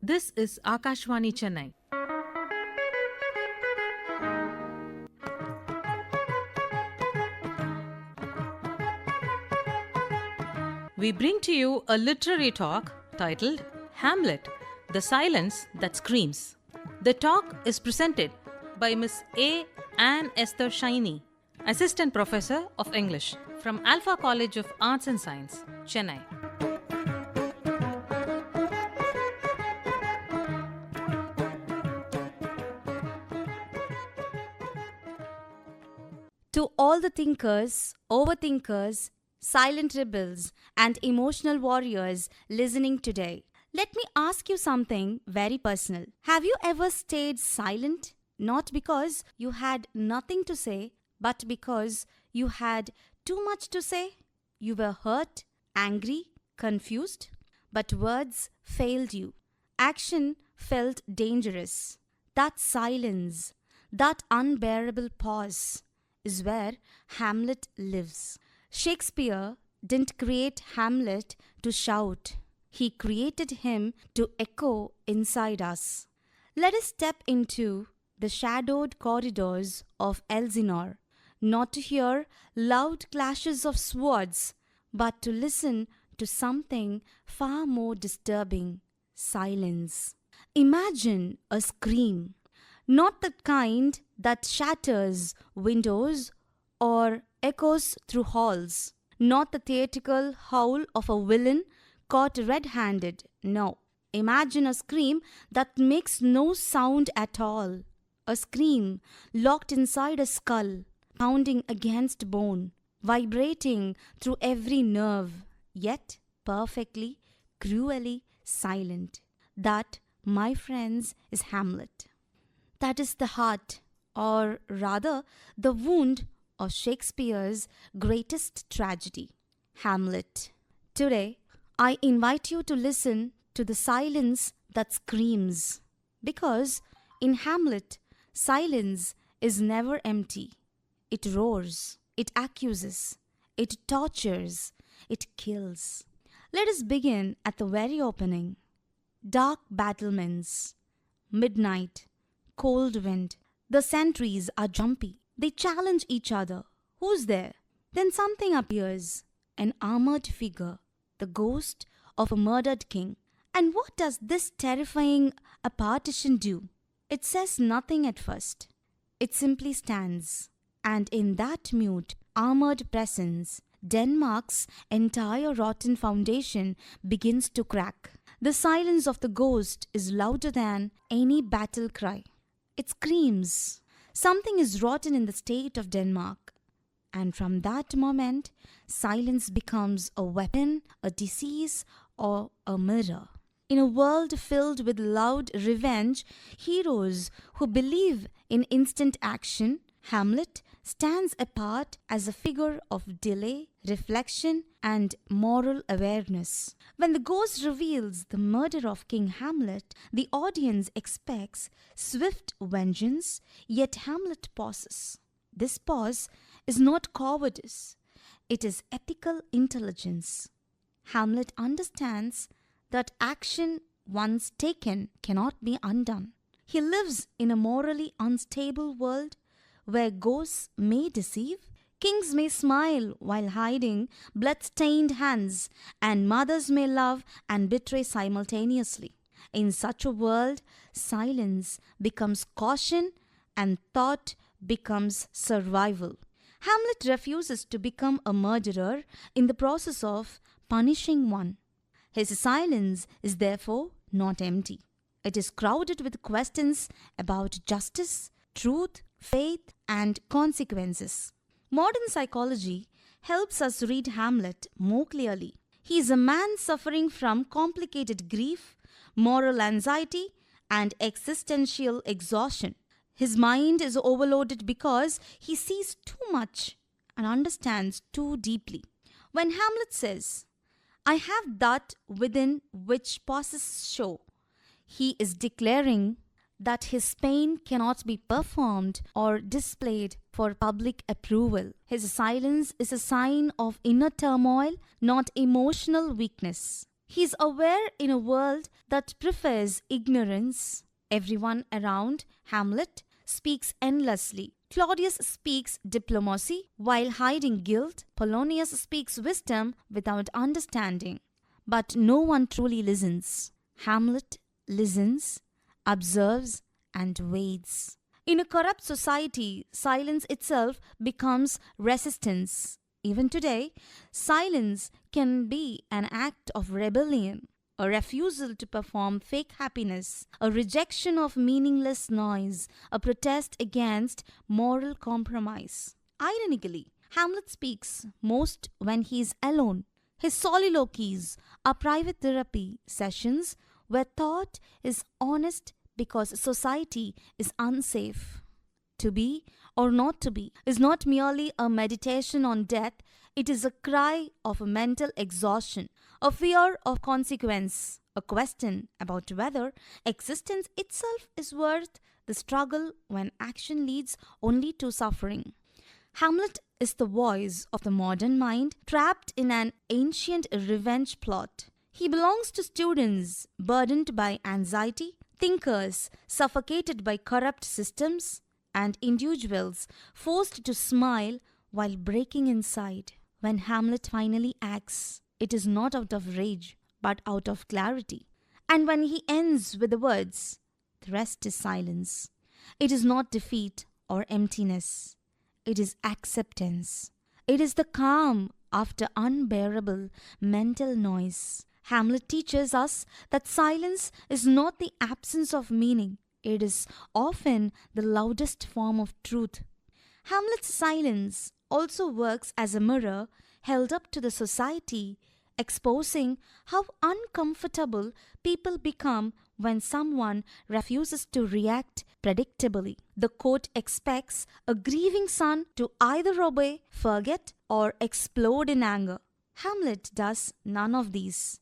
This is Akashvani Chennai. We bring to you a literary talk titled Hamlet, The Silence That Screams. The talk is presented by Miss A.Ann Esther, Assistant Professor of English from Alpha College of Arts and Science, Chennai. To all the thinkers, overthinkers, silent rebels, and emotional warriors listening today, let me ask you something very personal. Have you ever stayed silent? Not because you had nothing to say, but because you had too much to say? You were hurt, angry, confused, but words failed you. Action felt dangerous. That silence, that unbearable pause, is where Hamlet lives. Shakespeare didn't create Hamlet to shout. He created him to echo inside us. Let us step into the shadowed corridors of Elsinore, not to hear loud clashes of swords, but to listen to something far more disturbing: silence. Imagine a scream. Not the kind that shatters windows or echoes through halls. Not the theatrical howl of a villain caught red-handed. No. Imagine a scream that makes no sound at all. A scream locked inside a skull, pounding against bone, vibrating through every nerve, yet perfectly, cruelly silent. That, my friends, is Hamlet. That is the heart, or rather, the wound of Shakespeare's greatest tragedy, Hamlet. Today, I invite you to listen to the silence that screams. Because in Hamlet, silence is never empty. It roars, it accuses, it tortures, it kills. Let us begin at the very opening. Dark battlements, midnight, cold wind. The sentries are jumpy. They challenge each other. Who's there? Then something appears. An armored figure. The ghost of a murdered king. And what does this terrifying apparition do? It says nothing at first. It simply stands. And in that mute, armored presence, Denmark's entire rotten foundation begins to crack. The silence of the ghost is louder than any battle cry. It screams. Something is rotten in the state of Denmark. And from that moment, silence becomes a weapon, a disease, or a mirror. In a world filled with loud revenge, heroes who believe in instant action, Hamlet stands apart as a figure of delay, reflection, and moral awareness. When the ghost reveals the murder of King Hamlet, the audience expects swift vengeance, yet Hamlet pauses. This pause is not cowardice, it is ethical intelligence. Hamlet understands that action once taken cannot be undone. He lives in a morally unstable world where ghosts may deceive, kings may smile while hiding blood-stained hands, and mothers may love and betray simultaneously. In such a world, silence becomes caution and thought becomes survival. Hamlet refuses to become a murderer in the process of punishing one. His silence is therefore not empty. It is crowded with questions about justice, truth, faith, and consequences. Modern psychology helps us read Hamlet more clearly. He is a man suffering from complicated grief, moral anxiety, and existential exhaustion. His mind is overloaded because he sees too much and understands too deeply. When Hamlet says, "I have that within which passes show," he is declaring that his pain cannot be performed or displayed for public approval. His silence is a sign of inner turmoil, not emotional weakness. He's aware in a world that prefers ignorance. Everyone around Hamlet speaks endlessly. Claudius speaks diplomacy while hiding guilt. Polonius speaks wisdom without understanding. But no one truly listens. Hamlet listens, observes, and waits. In a corrupt society, silence itself becomes resistance. Even today, silence can be an act of rebellion, a refusal to perform fake happiness, a rejection of meaningless noise, a protest against moral compromise. Ironically, Hamlet speaks most when he is alone. His soliloquies are private therapy sessions where thought is honest because society is unsafe. To be or not to be is not merely a meditation on death, it is a cry of mental exhaustion, a fear of consequence, a question about whether existence itself is worth the struggle when action leads only to suffering. Hamlet is the voice of the modern mind trapped in an ancient revenge plot. He belongs to students burdened by anxiety, thinkers suffocated by corrupt systems, and individuals forced to smile while breaking inside. When Hamlet finally acts, it is not out of rage but out of clarity. And when he ends with the words, "The rest is silence," it is not defeat or emptiness, it is acceptance. It is the calm after unbearable mental noise. Hamlet teaches us that silence is not the absence of meaning, it is often the loudest form of truth. Hamlet's silence also works as a mirror held up to the society, exposing how uncomfortable people become when someone refuses to react predictably. The court expects a grieving son to either obey, forget, or explode in anger. Hamlet does none of these.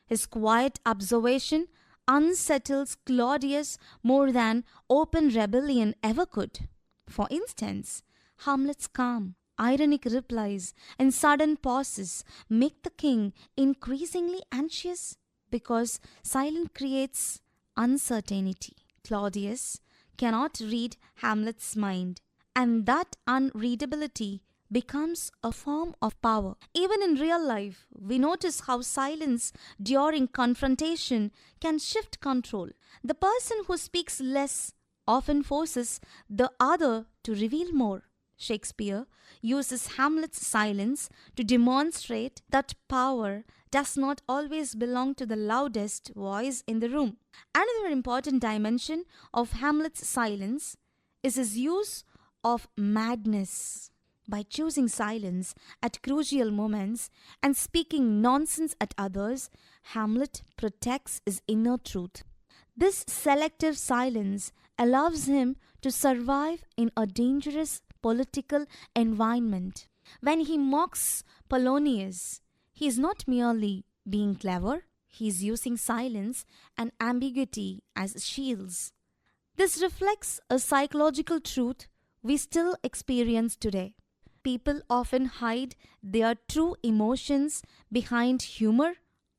His quiet observation unsettles Claudius more than open rebellion ever could. For instance, Hamlet's calm, ironic replies and sudden pauses make the king increasingly anxious because silence creates uncertainty. Claudius cannot read Hamlet's mind, and that unreadability becomes a form of power. Even in real life, we notice how silence during confrontation can shift control. The person who speaks less often forces the other to reveal more. Shakespeare uses Hamlet's silence to demonstrate that power does not always belong to the loudest voice in the room. Another important dimension of Hamlet's silence is his use of madness. By choosing silence at crucial moments and speaking nonsense at others, Hamlet protects his inner truth. This selective silence allows him to survive in a dangerous political environment. When he mocks Polonius, he is not merely being clever, he is using silence and ambiguity as shields. This reflects a psychological truth we still experience today. People often hide their true emotions behind humor,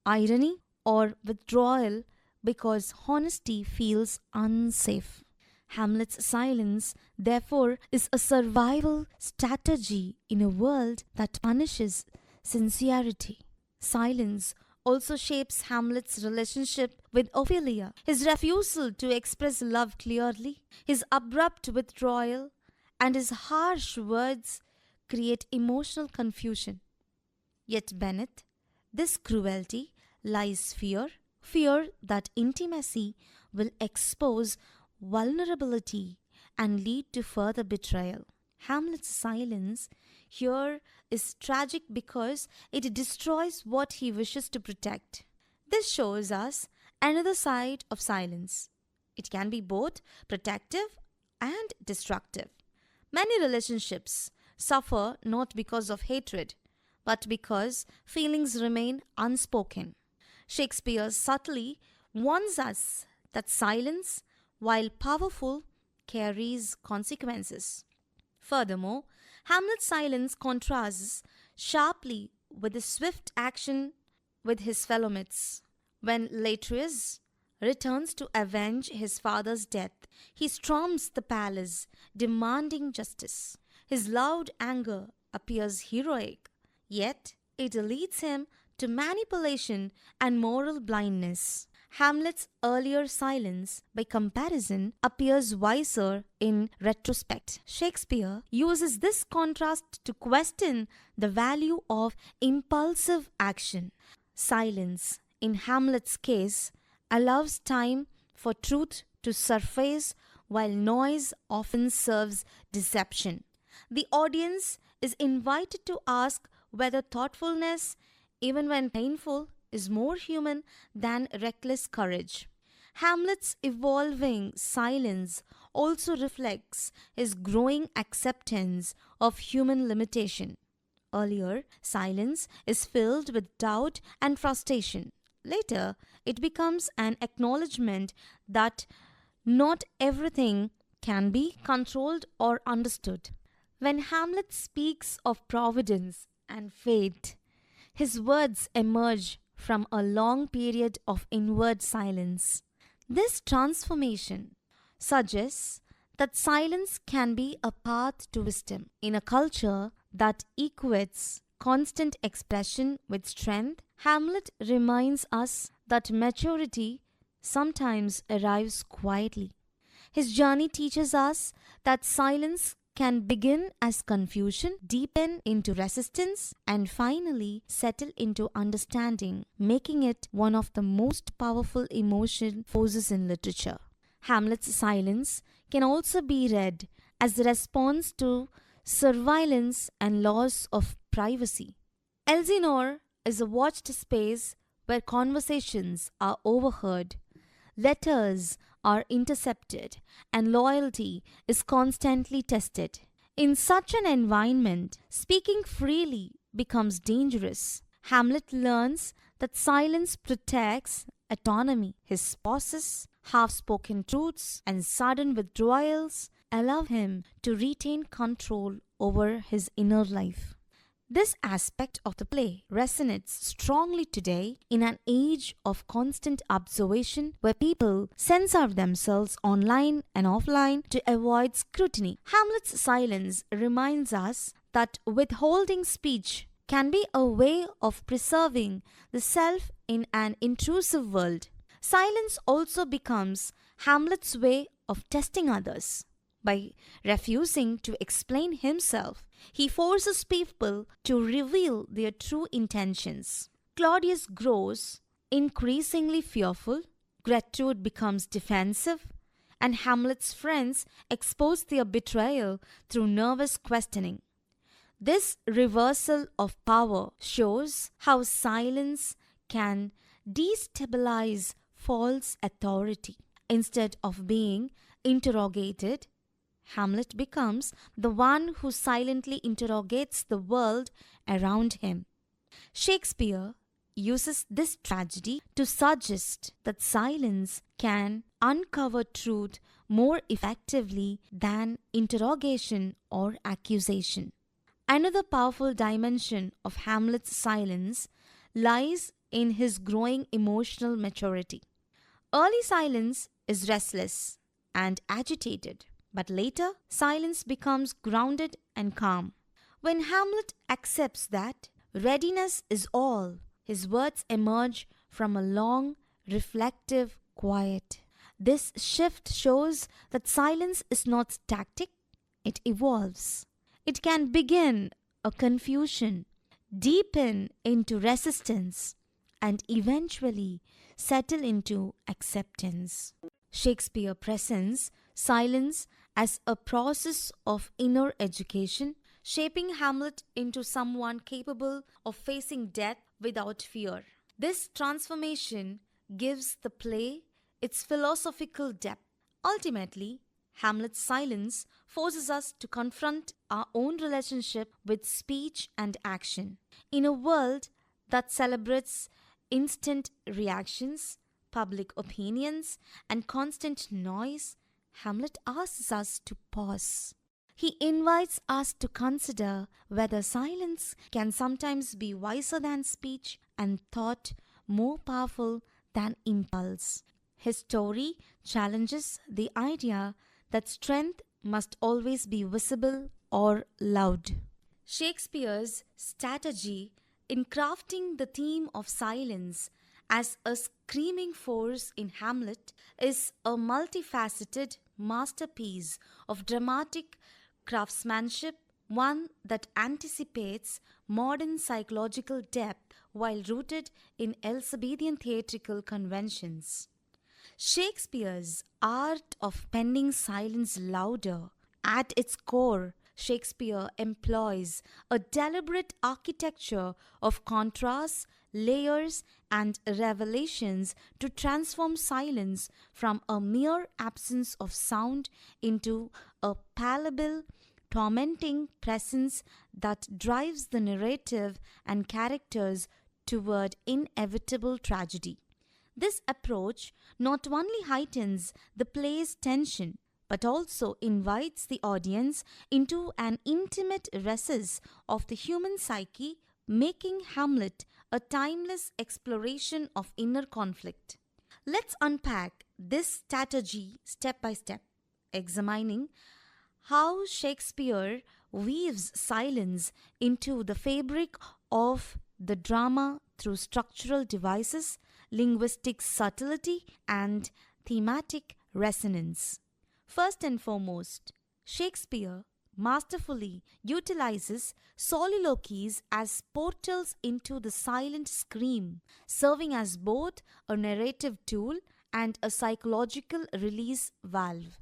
irony, or withdrawal because honesty feels unsafe. Hamlet's silence, therefore, is a survival strategy in a world that punishes sincerity. Silence also shapes Hamlet's relationship with Ophelia. His refusal to express love clearly, his abrupt withdrawal, and his harsh words create emotional confusion. Yet beneath this cruelty lies fear that intimacy will expose vulnerability and lead to further betrayal. Hamlet's silence here is tragic because it destroys what he wishes to protect. This shows us another side of silence. It can be both protective and destructive. Many relationships suffer not because of hatred, but because feelings remain unspoken. Shakespeare subtly warns us that silence, while powerful, carries consequences. Furthermore, Hamlet's silence contrasts sharply with the swift action with his fellow mates. When Laertius returns to avenge his father's death, he storms the palace, demanding justice. His loud anger appears heroic, yet it leads him to manipulation and moral blindness. Hamlet's earlier silence, by comparison, appears wiser in retrospect. Shakespeare uses this contrast to question the value of impulsive action. Silence, in Hamlet's case, allows time for truth to surface, while noise often serves deception. The audience is invited to ask whether thoughtfulness, even when painful, is more human than reckless courage. Hamlet's evolving silence also reflects his growing acceptance of human limitation. Earlier, silence is filled with doubt and frustration. Later, it becomes an acknowledgement that not everything can be controlled or understood. When Hamlet speaks of providence and fate, his words emerge from a long period of inward silence. This transformation suggests that silence can be a path to wisdom. In a culture that equates constant expression with strength, Hamlet reminds us that maturity sometimes arrives quietly. His journey teaches us that silence can begin as confusion, deepen into resistance, and finally settle into understanding, making it one of the most powerful emotion forces in literature. Hamlet's silence can also be read as a response to surveillance and loss of privacy. Elsinore is a watched space where conversations are overheard, letters are intercepted, and loyalty is constantly tested. In such an environment, speaking freely becomes dangerous. Hamlet learns that silence protects autonomy. His pauses, half-spoken truths, and sudden withdrawals allow him to retain control over his inner life. This aspect of the play resonates strongly today in an age of constant observation where people censor themselves online and offline to avoid scrutiny. Hamlet's silence reminds us that withholding speech can be a way of preserving the self in an intrusive world. Silence also becomes Hamlet's way of testing others. By refusing to explain himself, he forces people to reveal their true intentions. Claudius grows increasingly fearful, Gertrude becomes defensive, and Hamlet's friends expose their betrayal through nervous questioning. This reversal of power shows how silence can destabilize false authority. Instead of being interrogated, Hamlet becomes the one who silently interrogates the world around him. Shakespeare uses this tragedy to suggest that silence can uncover truth more effectively than interrogation or accusation. Another powerful dimension of Hamlet's silence lies in his growing emotional maturity. Early silence is restless and agitated, but later silence becomes grounded and calm. When Hamlet accepts that readiness is all, his words emerge from a long, reflective quiet. This shift shows that silence is not static, it evolves. It can begin a confusion, deepen into resistance, and eventually settle into acceptance. Shakespeare presents silence as a process of inner education, shaping Hamlet into someone capable of facing death without fear. This transformation gives the play its philosophical depth. Ultimately, Hamlet's silence forces us to confront our own relationship with speech and action. In a world that celebrates instant reactions, public opinions, and constant noise, Hamlet asks us to pause. He invites us to consider whether silence can sometimes be wiser than speech and thought more powerful than impulse. His story challenges the idea that strength must always be visible or loud. Shakespeare's strategy in crafting the theme of silence as a screaming force in Hamlet is a multifaceted masterpiece of dramatic craftsmanship, one that anticipates modern psychological depth while rooted in Elizabethan theatrical conventions. Shakespeare's art of penning silence louder. At its core, Shakespeare employs a deliberate architecture of contrasts, layers, and revelations to transform silence from a mere absence of sound into a palpable, tormenting presence that drives the narrative and characters toward inevitable tragedy. This approach not only heightens the play's tension but also invites the audience into an intimate recess of the human psyche, making Hamlet a timeless exploration of inner conflict. Let's unpack this strategy step by step, examining how Shakespeare weaves silence into the fabric of the drama through structural devices, linguistic subtlety, and thematic resonance. First and foremost, Shakespeare masterfully utilizes soliloquies as portals into the silent scream, serving as both a narrative tool and a psychological release valve.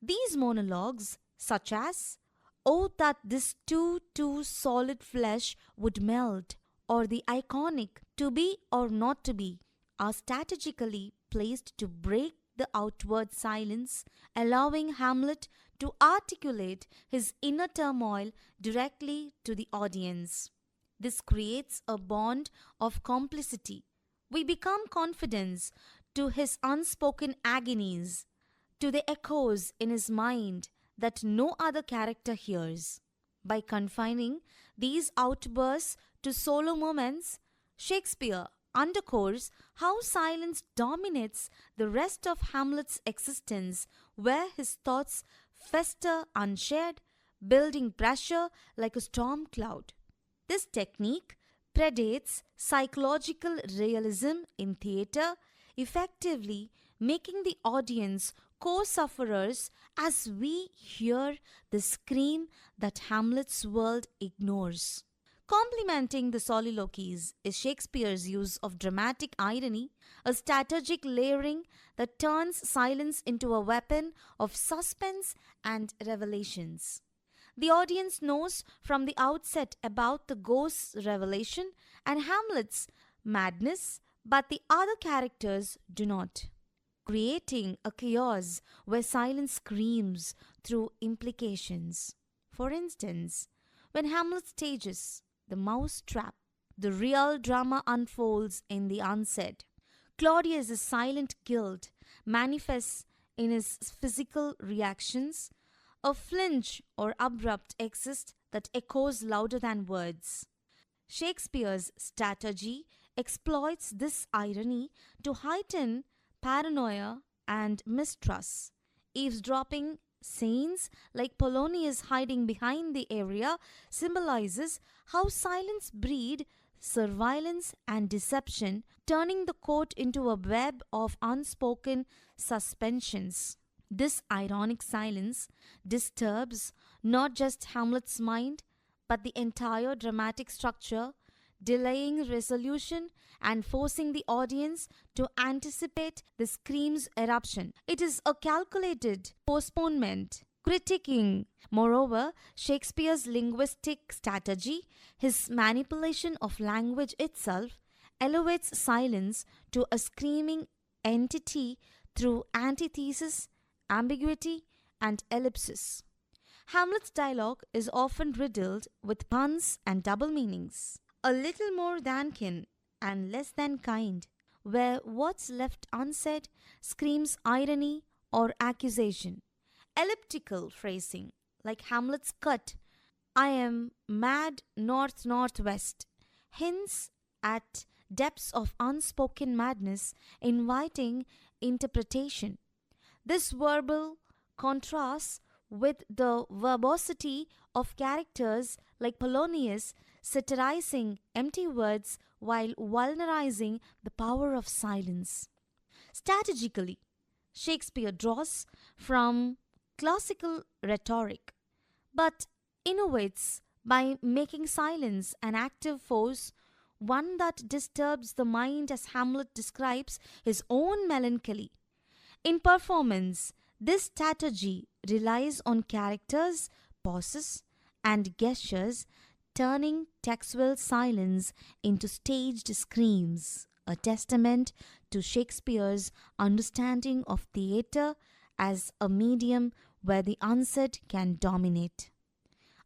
These monologues, such as, "Oh, that this too solid flesh would melt," or the iconic "to be or not to be," are strategically placed to break the outward silence, allowing Hamlet to articulate his inner turmoil directly to the audience. This creates a bond of complicity. We become confidants to his unspoken agonies, to the echoes in his mind that no other character hears. By confining these outbursts to solo moments, Shakespeare underscores how silence dominates the rest of Hamlet's existence, where his thoughts fester unshared, building pressure like a storm cloud. This technique predates psychological realism in theatre, effectively making the audience co-sufferers as we hear the scream that Hamlet's world ignores. Complementing the soliloquies is Shakespeare's use of dramatic irony, a strategic layering that turns silence into a weapon of suspense and revelations. The audience knows from the outset about the ghost's revelation and Hamlet's madness, but the other characters do not, creating a chaos where silence screams through implications. For instance, when Hamlet stages the mouse trap, the real drama unfolds in the unsaid. Claudius's silent guilt manifests in his physical reactions, a flinch or abrupt exit that echoes louder than words. Shakespeare's strategy exploits this irony to heighten paranoia and mistrust. Eavesdropping scenes like Polonius hiding behind the area symbolizes how silence breed surveillance and deception, turning the court into a web of unspoken suspensions. This ironic silence disturbs not just Hamlet's mind, but the entire dramatic structure, delaying resolution and forcing the audience to anticipate the scream's eruption. It is a calculated postponement. Critiquing, moreover, Shakespeare's linguistic strategy, his manipulation of language itself, elevates silence to a screaming entity through antithesis, ambiguity, and ellipsis. Hamlet's dialogue is often riddled with puns and double meanings. A little more than kin and less than kind, where what's left unsaid screams irony or accusation. Elliptical phrasing, like Hamlet's cut, "I am mad north-northwest," hints at depths of unspoken madness inviting interpretation. This verbal contrasts with the verbosity of characters like Polonius satirizing empty words while vulgarizing the power of silence. Strategically, Shakespeare draws from classical rhetoric but innovates by making silence an active force, one that disturbs the mind as Hamlet describes his own melancholy. In performance, this strategy relies on characters, pauses, and gestures, turning textual silence into staged screams, a testament to Shakespeare's understanding of theatre as a medium where the unsaid can dominate.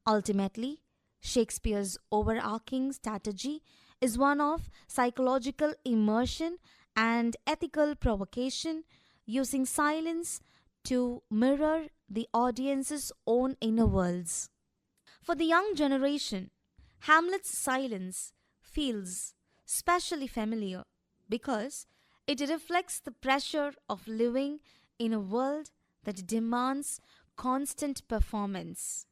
Ultimately, Shakespeare's overarching strategy is one of psychological immersion and ethical provocation, using silence to mirror the audience's own inner worlds. For the young generation, Hamlet's silence feels specially familiar because it reflects the pressure of living in a world that demands constant performance.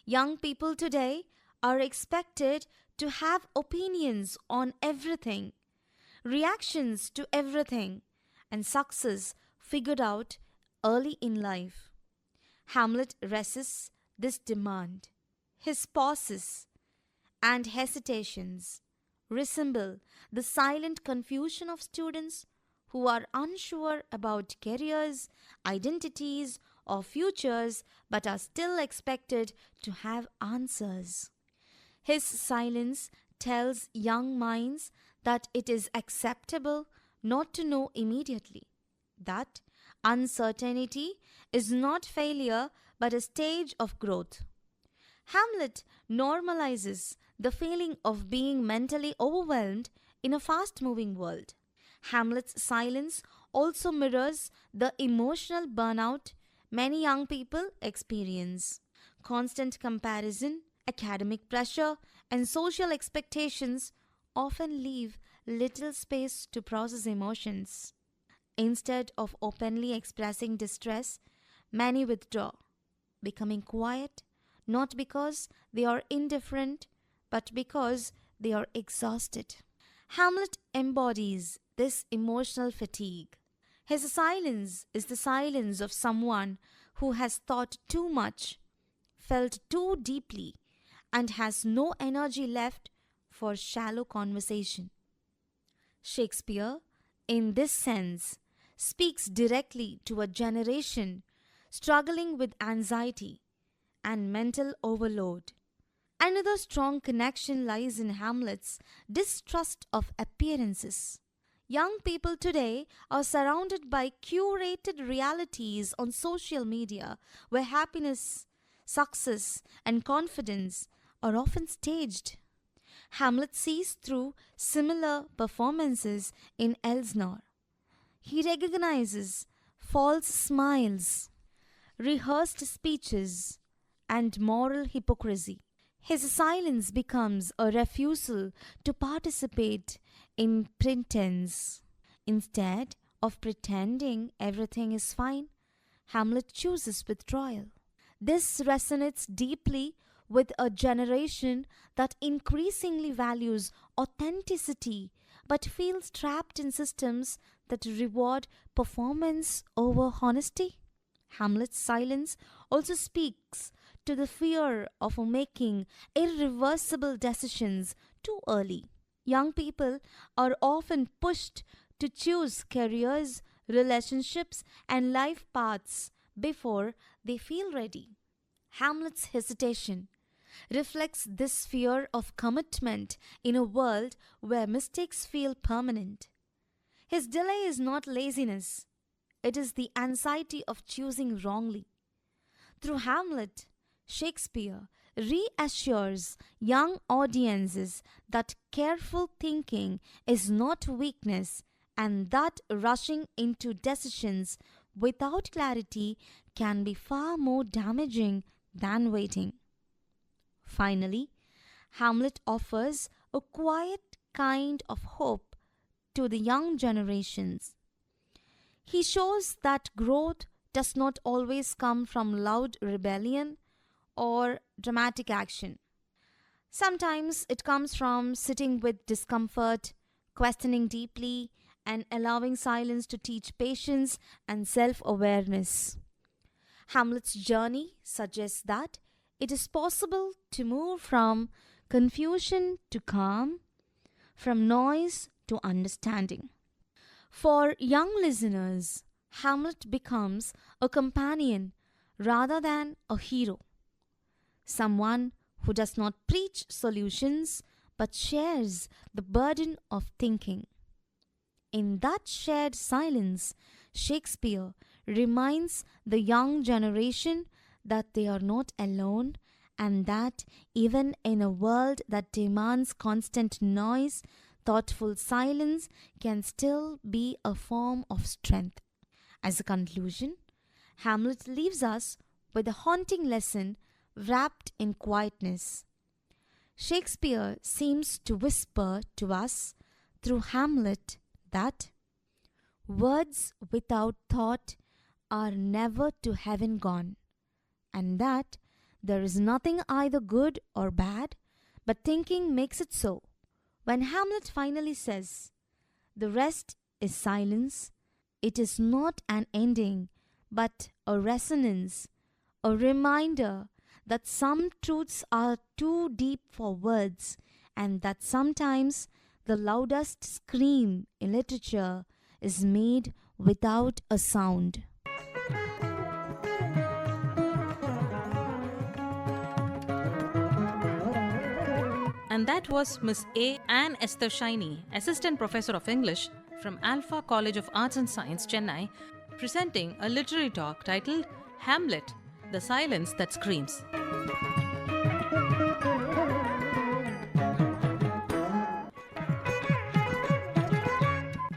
Young people today are expected to have opinions on everything, reactions to everything, and success figured out early in life. Hamlet resists this demand. His pauses and hesitations resemble the silent confusion of students who are unsure about careers, identities, or futures but are still expected to have answers. His silence tells young minds that it is acceptable not to know immediately, that uncertainty is not failure but a stage of growth. Hamlet normalizes the feeling of being mentally overwhelmed in a fast moving world. Hamlet's silence also mirrors the emotional burnout many young people experience. Constant comparison, academic pressure, and social expectations often leave little space to process emotions. Instead of openly expressing distress, many withdraw, becoming quiet not because they are indifferent but because they are exhausted. Hamlet embodies this emotional fatigue. His silence is the silence of someone who has thought too much, felt too deeply, and has no energy left for shallow conversation. Shakespeare, in this sense, speaks directly to a generation struggling with anxiety and mental overload. Another strong connection lies in Hamlet's distrust of appearances. Young people today are surrounded by curated realities on social media where happiness, success, and confidence are often staged. Hamlet sees through similar performances in Elsinore. He recognizes false smiles, rehearsed speeches, and moral hypocrisy. His silence becomes a refusal to participate in pretense. Instead of pretending everything is fine, Hamlet chooses withdrawal. This resonates deeply with a generation that increasingly values authenticity but feels trapped in systems that reward performance over honesty. Hamlet's silence also speaks to the fear of making irreversible decisions too early. Young people are often pushed to choose careers, relationships, and life paths before they feel ready. Hamlet's hesitation reflects this fear of commitment in a world where mistakes feel permanent. His delay is not laziness, it is the anxiety of choosing wrongly. Through Hamlet, Shakespeare reassures young audiences that careful thinking is not weakness and that rushing into decisions without clarity can be far more damaging than waiting. Finally, Hamlet offers a quiet kind of hope to the young generations. He shows that growth does not always come from loud rebellion or dramatic action. Sometimes it comes from sitting with discomfort, questioning deeply, and allowing silence to teach patience and self awareness. Hamlet's journey suggests that it is possible to move from confusion to calm, from noise to understanding. For young listeners, Hamlet becomes a companion rather than a hero, someone who does not preach solutions but shares the burden of thinking. In that shared silence, Shakespeare reminds the young generation that they are not alone and that even in a world that demands constant noise, thoughtful silence can still be a form of strength. As a conclusion, Hamlet leaves us with a haunting lesson wrapped in quietness. Shakespeare seems to whisper to us through Hamlet that words without thought are never to heaven gone, and that there is nothing either good or bad, but thinking makes it so. When Hamlet finally says, "The rest is silence," it is not an ending, but a resonance, a reminder that some truths are too deep for words, and that sometimes the loudest scream in literature is made without a sound. And that was Miss A.Ann Esther, Assistant Professor of English from Alpha College of Arts and Science, Chennai, presenting a literary talk titled Hamlet, the Silence That Screams.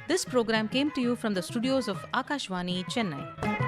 This program came to you from the studios of Akashvani, Chennai.